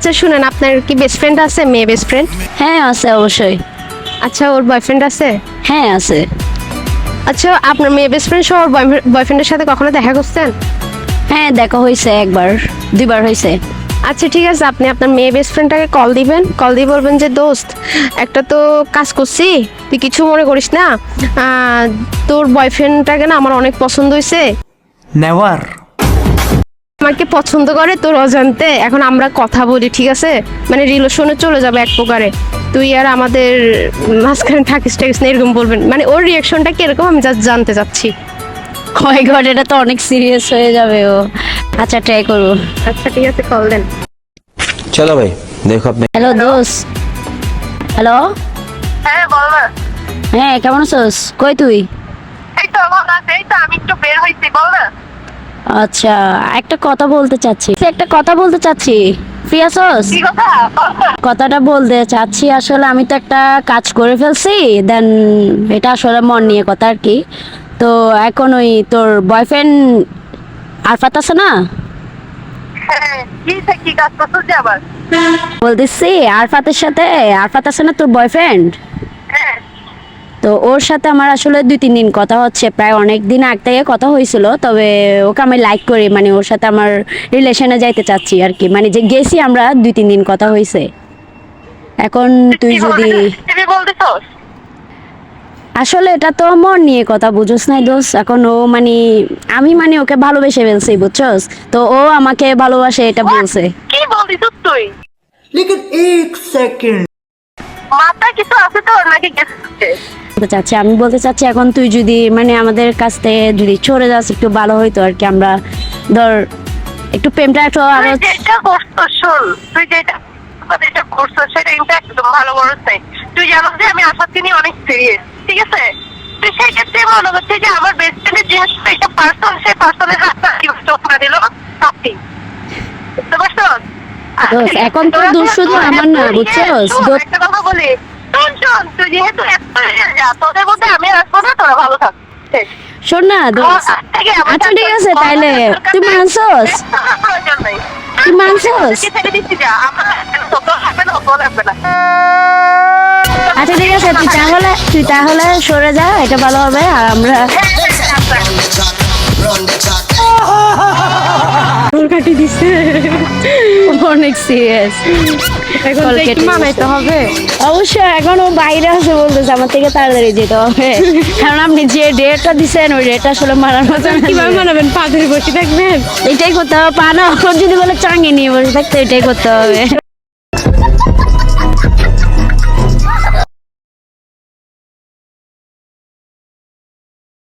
আচ্ছা শুনেন, আপনার কি বেস্ট ফ্রেন্ড আছে, মেয়ে বেস্ট ফ্রেন্ড? হ্যাঁ আছে অবশ্যই। আচ্ছা, ওর বয়ফ্রেন্ড আছে? হ্যাঁ আছে। আচ্ছা, আপনার মেয়ে বেস্ট ফ্রেন্ড সহ ওর বয়ফ্রেন্ডের সাথে কখনো দেখা করছেন? হ্যাঁ দেখা হয়েছে, একবার দুইবার হয়েছে। আচ্ছা ঠিক আছে, আপনি আপনার মেয়ে বেস্ট ফ্রেন্ডটাকে কল দিবেন, কল দিয়ে বলবেন যে দোস্ত, একটা তো কাজ করছি, তুই কিছু মনে করিস না, তোর বয়ফ্রেন্ডটাকে না আমার অনেক পছন্দ হয়েছে, নেভার। আমাকে পছন্দ করে তোর অজান্তে, এখন আমরা কথা বলি, ঠিক আছে? মানে রিলেশনে চলে যাবে এক প্রকারে, তুই আর আমাদের মাঝখানে থাকিস টাকিস না, এরকম বলবেন। মানে ওর রিয়াকশনটা কিরকম আমি জাস্ট জানতে চাচ্ছি। হয় ঘর, এটা তো অনেক সিরিয়াস হয়ে যাবে ও। আচ্ছা ট্রাই করবো। আচ্ছা ঠিক আছে, কল দেন। चलो भाई देखो अपने। হ্যালো দোস্ত। হ্যালো। হ্যাঁ বল না। হ্যাঁ কেমন আছোস? কই তুই? এই তো আমার আছে, এই তো আমি একটু বের হইছি, বল না। আচ্ছা একটা কথা বলতে চাচ্ছি, ফ্রি আছোস? কি কথা বল না। কথাটা বলতে চাচ্ছি, আসলে আমি তো একটা কাজ করে ফেলছি, দেন এটা আসলে মন নিয়ে কথা আর কি। তো এখন ওই তোর বয়ফ্রেন্ড আরফাত আছে না, হ্যাঁ কি কাজ করছিস যে আবার? বলতেছি আরফাত আছে না তোর বয়ফ্রেন্ড, হ্যাঁ তো ওর সাথে আমার আসলে 2-3 দিন কথা হচ্ছে, প্রায় অনেক দিন আগ থেকে কথা হয়েছিল, তবে ওকে আমি লাইক করি, মানে ওর সাথে আমার রিলেশনে যাইতে চাচ্ছি আর কি, মানে যে গেছি আমরা 2-3 দিন কথা হয়েছে। এখন তুই যদি তুমি বলতেছস? আসলে এটা তো মন নিয়ে কথা, বুঝোস নাই দোষ, এখন ও মানে আমি মানে ওকে ভালোবেসে ফেলছি বুঝছস, তো ও আমাকে ভালোবাসে এটা বলছে। কি বলতেছস তুই? लेकिन एक सेकंड। মাথায় কিছু আছে তো নাকি গেছে? আমি বলতে চাচ্ছি এখন তুই যদি মানে আমাদের কাছ থেকে যদি চলে যাস একটু ভালো হইতো আর কি, আমরা ধর একটু প্রেমটা একটু আরো। তুই যেটা করছস, শোন, তুই যেটা করছস সেটা কিন্তু একদম ভালো করছ নাই। তুই জানো যে আমি আশাকে নিয়ে অনেক সিরিয়াস, ঠিক আছে? তুই সেই ক্ষেত্রে মনে হচ্ছে যে আমার বেস্ট ফ্রেন্ডের যেহেতু একটা পার্সন, সেই পার্সনের হাতটা চোখ না দিল সত্যি, বুঝতে পারছস? দোস্ত, এখন তো দোষ শুধু আমার না, বুঝছস? একটা কথা বলি, শোন, তুই যেহেতু যা, তোদের মধ্যে আমি আসবো না, তোরা ভালো থাক। শেষ। শোন না দোস্ত, আচ্ছা ঠিক আছে তাইলে তুই মানছস? তুই মানছস? আচ্ছা ঠিক আছে, তুই তাহলে সরে যা, এটা ভালো হবে। আর আমরা কাটি দিছে, অনেক সিরিয়াস, এখন তো একটু মানাইতে হবে। অবশ্যই এখন ও বাইরে আছে বলতেছে, আমার থেকে তাড়াতাড়ি যেতে হবে, কারণ আপনি যে ডেটটা দিচ্ছেন ওই ডেটটা আসলে মানার মতো না। কিভাবে মানাবেন? পা ধরে বসে থাকবেন? এটাই করতে হবে, পা না, ওর যদি বলে চাঙ্গে নিয়ে বসে থাকতে এটাই করতে হবে।